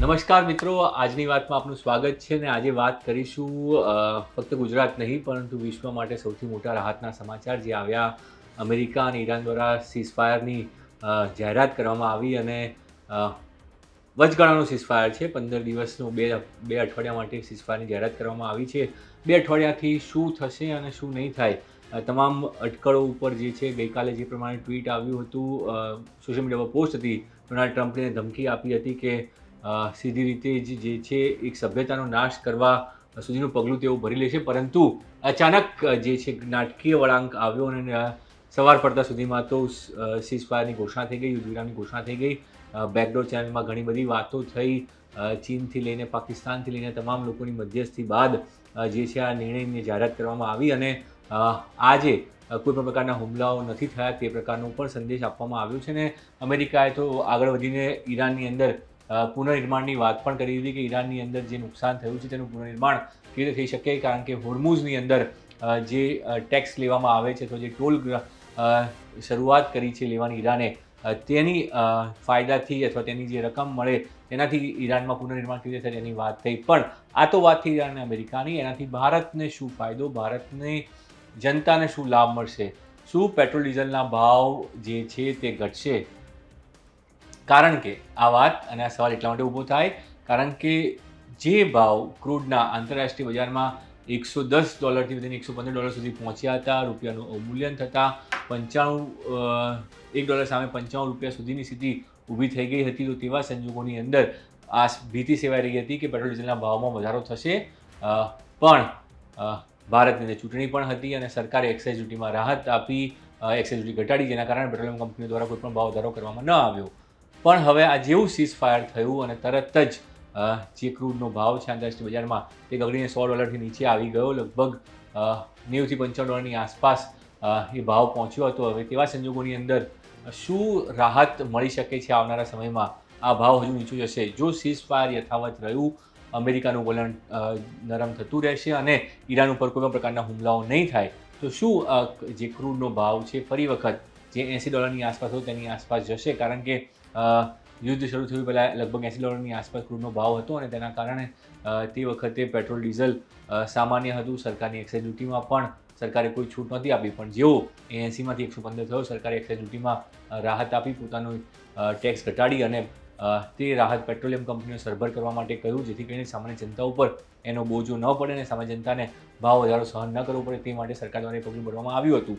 નમસ્કાર મિત્રો, આજની વાતમાં આપનું સ્વાગત છે ને આજે વાત કરીશું ફક્ત ગુજરાત નહીં પરંતુ વિશ્વ માટે સૌથી મોટા રાહતના સમાચાર જે આવ્યા અમેરિકા અને ઈરાન દ્વારા સીઝફાયરની જાહેરાત કરવામાં આવી અને વચગાળાનો સીઝફાયર છે 15 દિવસનો બે અઠવાડિયા માટે સીઝફાયરની જાહેરાત કરવામાં આવી છે. 2 અઠવાડિયાથી શું થશે અને શું નહીં થાય તમામ અટકળો ઉપર જે છે ગઈકાલે જે પ્રમાણે ટ્વીટ આવ્યું હતું, સોશિયલ મીડિયા પર પોસ્ટ હતી, ડોનાલ્ડ ટ્રમ્પને ધમકી આપી હતી કે સીધી રીતે જે છે એક સભ્યતાનો નાશ કરવા સુધીનું પગલું તેઓ ભરી લેશે, પરંતુ અચાનક જે છે નાટકીય વળાંક આવ્યો અને સવાર પડતા સુધીમાં તો સીઝફાયરની ઘોષણા થઈ ગઈ, યુદ્ધ વિરામની ઘોષણા થઈ ગઈ. બેકડોર ચેનલમાં ઘણી બધી વાતો થઈ, ચીનથી લઈને પાકિસ્તાનથી લઈને તમામ લોકોની મધ્યસ્થી બાદ જે છે આ નિર્ણયની જાહેરાત કરવામાં આવી અને આજે કોઈ પણ પ્રકારના હુમલાઓ નથી થયા તે પ્રકારનો પણ સંદેશ આપવામાં આવ્યો છે. ને અમેરિકાએ તો આગળ વધીને ઈરાનની અંદર પુનર્નિર્માણની વાત પણ કરી હતી કે ઈરાનની અંદર જે નુકસાન થયું છે તેનું પુનર્નિર્માણ કેવી રીતે થઈ શકે, કારણ કે હોર્મુઝની અંદર જે ટેક્સ લેવામાં આવે છે, તો જે ટોલ શરૂઆત કરી છે લેવાની ઈરાને, તેની ફાયદાથી અથવા તેની જે રકમ મળે તેનાથી ઈરાનમાં પુનર્નિર્માણ કેવી રીતે થાય તેની વાત થઈ. પણ આ તો વાત થઈ ઈરાન અને અમેરિકાની. એનાથી ભારતને શું ફાયદો, ભારતની જનતાને શું લાભ મળશે? શું પેટ્રોલ ડીઝલના ભાવ જે છે તે ઘટશે? કારણ કે આ વાત અને આ સવાલ એટલા માટે ઊભો થાય કારણ કે જે ભાવ ક્રૂડના આંતરરાષ્ટ્રીય બજારમાં $110થી વધીને $115 સુધી પહોંચ્યા હતા, રૂપિયાનું અવમૂલ્યન થતાં $1 સામે $95 સુધીની સ્થિતિ ઊભી થઈ ગઈ હતી. તો તેવા સંજોગોની અંદર આ ભીતિ સેવાઈ રહી હતી કે પેટ્રોલ ડીઝલના ભાવમાં વધારો થશે. પણ ભારતની અંદર ચૂંટણી પણ હતી અને સરકારે એક્સાઇઝ ડ્યુટીમાં રાહત આપી, એક્સાઇઝ ડ્યુટી ઘટાડી, જેના કારણે પેટ્રોલિયમ કંપનીઓ દ્વારા કોઈ પણ ભાવ વધારો કરવામાં ન આવ્યો. પણ હવે આ જેવું સીઝફાયર થયું અને તરત જ જે ક્રૂડનો ભાવ છે આંતરરાષ્ટ્રીય બજારમાં તે ગગડીને $100થી નીચે આવી ગયો, લગભગ $90થી $95 આસપાસ એ ભાવ પહોંચ્યો હતો. હવે તેવા સંજોગોની અંદર શું રાહત મળી શકે છે આવનારા સમયમાં? આ ભાવ હજુ નીચું જશે જો સીઝફાયર યથાવત રહ્યું, અમેરિકાનું વલણ નરમ થતું રહેશે અને ઈરાન ઉપર કોઈ પણ પ્રકારના હુમલાઓ નહીં થાય, તો શું જે ક્રૂડનો ભાવ છે ફરી વખત જે $80ની આસપાસ હોય તેની આસપાસ જશે? કારણ કે યુદ્ધ શરૂ થયું પહેલાં લગભગ $80ની આસપાસ ક્રૂડનો ભાવ હતો અને તેના કારણે તે વખતે પેટ્રોલ ડીઝલ સામાન્ય હતું. સરકારની એક્સાઇઝ ડ્યુટીમાં પણ સરકારે કોઈ છૂટ નહોતી આપી, પણ જેવો 80માંથી 115 થયો, સરકારે એક્સાઇઝ ડ્યુટીમાં રાહત આપી, પોતાનો ટેક્સ ઘટાડી અને તે રાહત પેટ્રોલિયમ કંપનીઓ સરભર કરવા માટે કહ્યું, જેથી કરીને સામાન્ય જનતા ઉપર એનો બોજો ન પડે અને સામાન્ય જનતાને ભાવ વધારો સહન ન કરવો પડે તે માટે સરકાર દ્વારા પગલું ભરવામાં આવ્યું હતું.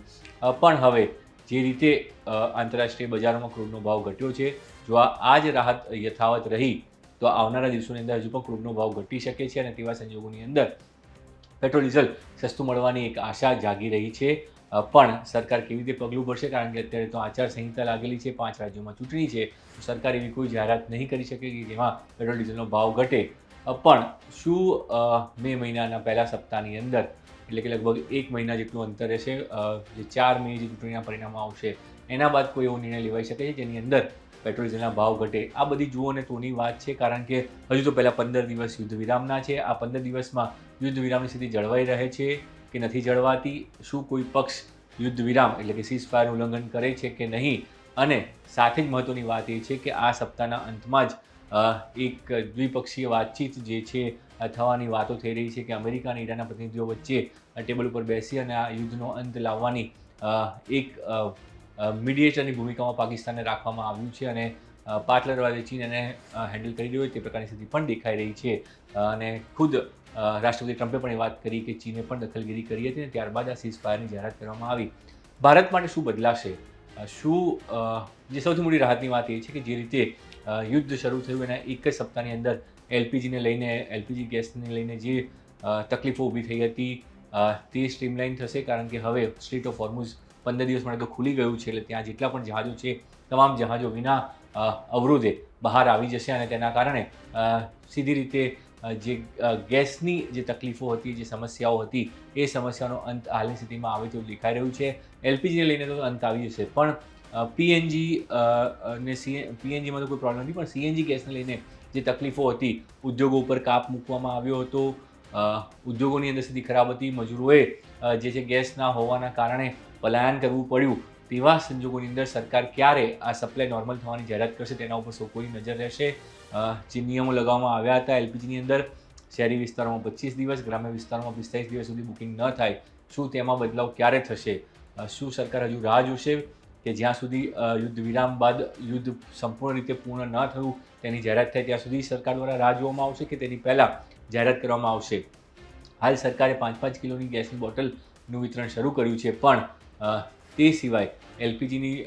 પણ હવે જે રીતે આંતરરાષ્ટ્રીય બજારોમાં ક્રૂડનો ભાવ ઘટ્યો છે, જો આ જ રાહત યથાવત રહી તો આવનારા દિવસોની અંદર હજુ પણ ક્રૂડનો ભાવ ઘટી શકે છે અને તેવા સંજોગોની અંદર પેટ્રોલ ડીઝલ સસ્તું મળવાની એક આશા જાગી રહી છે. પણ સરકાર કેવી રીતે પગલું ભરશે? કારણ કે અત્યારે તો આચારસંહિતા લાગેલી છે, 5 રાજ્યોમાં ચૂંટણી છે, સરકાર એવી કોઈ જાહેરાત નહીં કરી શકે કે જેમાં પેટ્રોલ ડીઝલનો ભાવ ઘટે. પણ શું મે મહિનાના પહેલા સપ્તાહની અંદર, એટલે કે લગભગ 1 મહિના જેટલું અંતર રહેશે, જે 4 મે જે ચૂંટણીના પરિણામો આવશે એના બાદ કોઈ એવો નિર્ણય લેવાઈ શકે છે જેની અંદર પેટ્રોલ ડીઝલના ભાવ ઘટે? આ બધી જુઓ અને તોની વાત છે, કારણ કે હજુ તો પહેલાં 15 દિવસ યુદ્ધ વિરામના છે. આ 15 દિવસમાં યુદ્ધ વિરામની સ્થિતિ જળવાઈ રહે છે કે નથી જળવાતી? શું કોઈ પક્ષ યુદ્ધ વિરામ એટલે કે સીઝફાયરનું ઉલ્લંઘન કરે છે કે નહીં? અને સાથે જ મહત્ત્વની વાત એ છે કે આ સપ્તાહના અંતમાં જ એક દ્વિપક્ષીય વાતચીત જે છે થવાની વાતો થઈ રહી છે કે અમેરિકા અને ઈરાનના પ્રતિનિધિઓ વચ્ચે ટેબલ ઉપર બેસી અને આ યુદ્ધનો અંત લાવવાની એક મીડિયેટરની ભૂમિકામાં પાકિસ્તાનને રાખવામાં આવ્યું છે અને પાર્ટનરવાદી ચીન એને હેન્ડલ કરી રહ્યું હોય તે પ્રકારની સ્થિતિ પણ દેખાઈ રહી છે. અને ખુદ રાષ્ટ્રપતિ ટ્રમ્પે પણ એ વાત કરી કે ચીને પણ દખલગીરી કરી હતી અને ત્યારબાદ આ સીઝફાયરની જાહેરાત કરવામાં આવી. ભારત માટે શું બદલાશે? શું જે સૌથી મોટી રાહતની વાત એ છે કે જે રીતે યુદ્ધ શરૂ થયું એના એક જ સપ્તાહની અંદર એલપીજી ગેસને લઈને જે તકલીફો ઊભી થઈ હતી તે સ્ટ્રીમલાઇન થશે, કારણ કે હવે સ્ટ્રેટ ઓફ હોર્મુઝ 15 દિવસ માટે તો ખુલી ગયું છે, એટલે ત્યાં જેટલા પણ જહાજો છે તમામ જહાજો વિના અવરોધે બહાર આવી જશે અને તેના કારણે સીધી રીતે જે ગેસની જે તકલીફો હતી, જે સમસ્યાઓ હતી, એ સમસ્યાનો અંત હાલની સ્થિતિમાં આવે તેવું દેખાઈ રહ્યું છે. એલપીજીને લઈને તો અંત આવી જશે, પણ પીએનજી ને પીએનજીમાં તો કોઈ પ્રોબ્લેમ નથી, પણ સીએનજી ગેસને લઈને જે તકલીફો હતી, ઉદ્યોગો ઉપર કાપ મૂકવામાં આવ્યો હતો, ઉદ્યોગોની અંદર સ્થિતિ ખરાબ હતી, મજૂરોએ જે છે ગેસ ના હોવાના કારણે પલાયન કરવું પડ્યું, તેવા સંજોગોની અંદર સરકાર ક્યારે આ સપ્લાય નોર્મલ થવાની જાહેરાત કરશે તેના ઉપર સૌ કોઈની નજર રહેશે. જે નિયમો લગાવવામાં આવ્યા હતા એલપીજીની અંદર, શહેરી વિસ્તારોમાં 25 દિવસ, ગ્રામ્ય વિસ્તારોમાં 45 દિવસ સુધી બુકિંગ ન થાય, શું તેમાં બદલાવ ક્યારે થશે? શું સરકાર હજુ રાહ જોશે કે જ્યાં સુધી યુદ્ધ વિરામ બાદ યુદ્ધ સંપૂર્ણ રીતે પૂર્ણ ન થયું તેની જાહેરાત થાય ત્યાં સુધી સરકાર દ્વારા રાહ જોવામાં આવશે કે તેની પહેલાં જાહેરાત કરવામાં આવશે? હાલ સરકારે 5-5 કિલોની ગેસની બોટલનું વિતરણ શરૂ કર્યું છે, પણ તે સિવાય એલપીજીની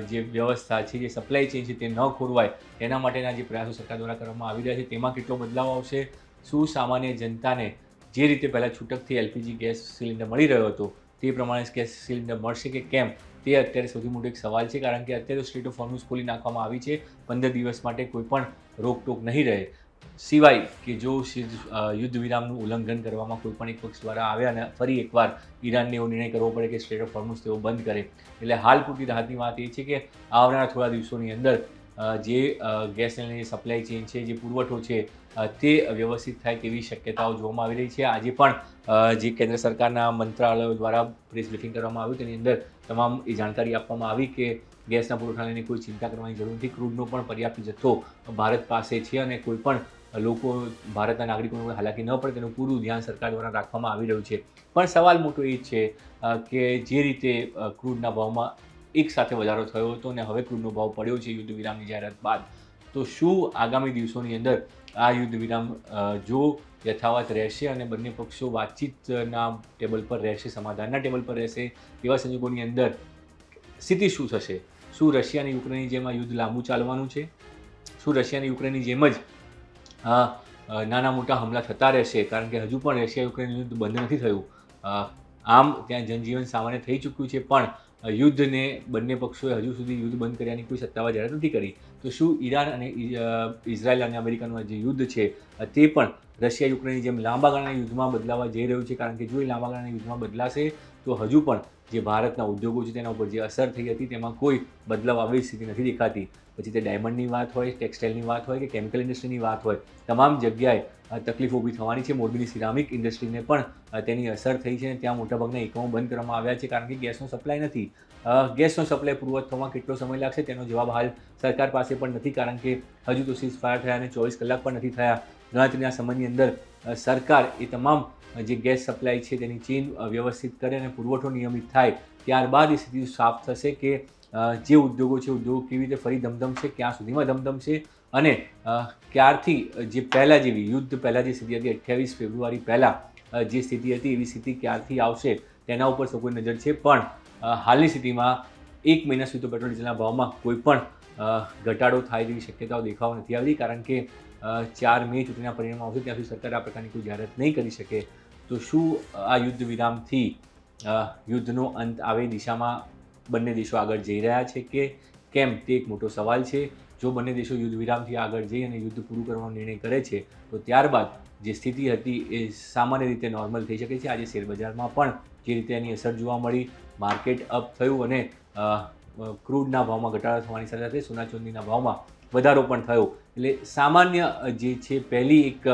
જે વ્યવસ્થા છે, જે સપ્લાય ચેઇન છે તે ન ખોરવાય તેના માટેના જે પ્રયાસો સરકાર દ્વારા કરવામાં આવી રહ્યા છે તેમાં કેટલો બદલાવ આવશે? શું સામાન્ય જનતાને જે રીતે પહેલાં છૂટકથી એલપીજી ગેસ સિલિન્ડર મળી રહ્યો હતો તે પ્રમાણે ગેસ સિલિન્ડર મળશે કે કેમ, તે અત્યારે સૌથી મોટો એક સવાલ છે. કારણ કે અત્યારે સ્ટેટ ઓફ હોર્મુઝ ખોલી નાખવામાં આવી છે, 15 દિવસ માટે કોઈ પણ રોકટોક નહીં રહે, સિવાય કે જો યુદ્ધ વિરામનું ઉલ્લંઘન કરવામાં કોઈ પણ એક પક્ષ દ્વારા આવે અને ફરી એકવાર ઈરાનને એવો નિર્ણય કરવો પડે કે સ્ટેટ ઓફ હોર્મુઝ તેઓ બંધ કરે. એટલે હાલ પૂરતી રાહતની વાત એ છે કે આવનારા થોડા દિવસોની અંદર જે ગેસની સપ્લાય ચેઇન છે, જે પુરવઠો છે તે વ્યવસ્થિત થાય તેવી શક્યતાઓ જોવામાં આવી રહી છે. આજે પણ જે કેન્દ્ર સરકારના મંત્રાલયો દ્વારા પ્રેસ બ્રીફિંગ કરવામાં આવ્યું તેની અંદર તમામ એ જાણકારી આપવામાં આવી કે ગેસના પુરવઠાને લઈને કોઈ ચિંતા કરવાની જરૂર નથી. ક્રૂડનો પણ પર્યાપ્ત જથ્થો ભારત પાસે છે અને કોઈ પણ લોકો, ભારતના નાગરિકોને હાલાકી ન પડે તેનું પૂરું ધ્યાન સરકાર દ્વારા રાખવામાં આવી રહ્યું છે. પણ સવાલ મોટો એ છે કે જે રીતે ક્રૂડના ભાવમાં એક સાથે વધારો થયો હતો અને હવે ક્રૂડનો ભાવ પડ્યો છે યુદ્ધ વિરામની જાહેરાત બાદ, તો શું આગામી દિવસોની અંદર આ યુદ્ધ વિરામ જો યથાવત રહેશે અને બંને પક્ષો વાતચીતના ટેબલ પર રહેશે, સમાધાનના ટેબલ પર રહેશે, તેવા સંજોગોની અંદર સ્થિતિ શું થશે? શું રશિયા અને યુક્રેનની જેમ આ યુદ્ધ લાંબુ ચાલવાનું છે? શું રશિયા અને યુક્રેનની જેમ જ નાના મોટા હુમલા થતા રહેશે? કારણ કે હજુ પણ રશિયા યુક્રેન યુદ્ધ બંધ નથી થયું. આમ ત્યાં જનજીવન સામાન્ય થઈ ચૂક્યું છે, પણ યુદ્ધને બંને પક્ષોએ હજુ સુધી યુદ્ધ બંધ કર્યાની કોઈ સત્તાવાર જાહેરાત નથી કરી. તો શું ઈરાન અને ઇઝરાયલ અને અમેરિકાનું જે યુદ્ધ છે તે પણ રશિયા યુક્રેનની જેમ લાંબા ગાળાના યુદ્ધમાં બદલાવા જઈ રહ્યું છે? કારણ કે જો એ લાંબા ગાળાના યુદ્ધમાં બદલાશે તો હજુ પણ જે ભારતના ઉદ્યોગો છે તેના ઉપર જે અસર થઈ હતી તેમાં કોઈ બદલાવ આવી સ્થિતિ નથી દેખાતી. પછી તે ડાયમંડની વાત હોય, ટેક્સટાઇલની વાત હોય કે કેમિકલ ઇન્ડસ્ટ્રીની વાત હોય, તમામ જગ્યાએ તકલીફો ઊભી થવાની છે. મોરબીની સિરામિક ઇન્ડસ્ટ્રીને પણ તેની અસર થઈ છે અને ત્યાં મોટાભાગના એકમો બંધ કરવામાં આવ્યા છે કારણ કે ગેસનો સપ્લાય નથી. ગેસનો સપ્લાય પૂર્વવત થવામાં કેટલો સમય લાગશે તેનો જવાબ હાલ સરકાર પાસે પણ નથી, કારણ કે હજુ તો સીઝ ફાયર થયા અને 24 કલાક પણ નથી થયા. ગણતરીના સમયની અંદર સરકાર એ તમામ જે ગેસ સપ્લાય છે તેની ચેઇન વ્યવસ્થિત કરે અને પુરવઠો નિયમિત થાય, ત્યારબાદ એ સ્થિતિ સાફ થશે કે જે ઉદ્યોગો છે ઉદ્યોગો કેવી રીતે ફરી ધમધમશે, ક્યાં સુધીમાં ધમધમશે અને ક્યારથી જે પહેલાં જેવી યુદ્ધ પહેલાં જે સ્થિતિ હતી 28 ફેબ્રુઆરી પહેલાં જે સ્થિતિ હતી એવી સ્થિતિ ક્યારથી આવશે તેના ઉપર સૌ કોઈ નજર છે. પણ હાલની સ્થિતિમાં 1 મહિના સુધી તો પેટ્રોલ ડીઝલના ભાવમાં કોઈ પણ ઘટાડો થાય તેવી શક્યતાઓ દેખાવા નથી આવી, કારણ કે 4 મે ચૂંટણીના પરિણામ આવશે ત્યાં સુધી સરકાર આ પ્રકારની કોઈ જાહેરાત નહીં કરી શકે. તો શું આ યુદ્ધ વિરામથી યુદ્ધનો અંત આવે દિશામાં બંને દેશો આગળ જઈ રહ્યા છે કે કેમ, તે એક મોટો સવાલ છે. જો બંને દેશો યુદ્ધ વિરામથી આગળ જઈ અને યુદ્ધ પૂરું કરવાનો નિર્ણય કરે છે તો ત્યારબાદ જે સ્થિતિ હતી એ સામાન્ય રીતે નોર્મલ થઈ શકે છે. આજે શેરબજારમાં પણ જે રીતે એની અસર જોવા મળી, માર્કેટ અપ થયું અને ક્રૂડના ભાવમાં ઘટાડો થવાની સાથે સાથે સોના ચાંદીના ભાવમાં વધારો પણ થયો. એટલે સામાન્ય જે છે પહેલી એક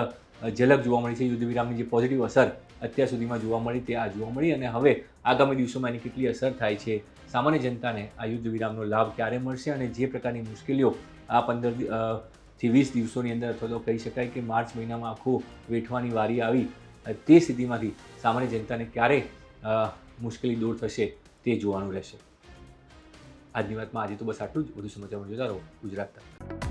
ઝલક જોવા મળી છે યુદ્ધ વિરામની, જે પોઝિટિવ અસર અત્યાર સુધીમાં જોવા મળી તે આ જોવા મળી. અને હવે આગામી દિવસોમાં એની કેટલી અસર થાય છે, સામાન્ય જનતાને આ યુદ્ધ વિરામનો લાભ ક્યારે મળશે અને જે પ્રકારની મુશ્કેલીઓ આ 15 થી 20 દિવસોની અંદર અથવા તો કહી શકાય કે માર્ચ મહિનામાં આખું વેઠવાની વારી આવી, તે સ્થિતિમાંથી સામાન્ય જનતાને ક્યારે મુશ્કેલી દૂર થશે તે જોવાનું રહેશે. આજની વાતમાં આજે તો બસ આટલું જ. વધુ સમાચાર જોતા રહો ગુજરાત તક.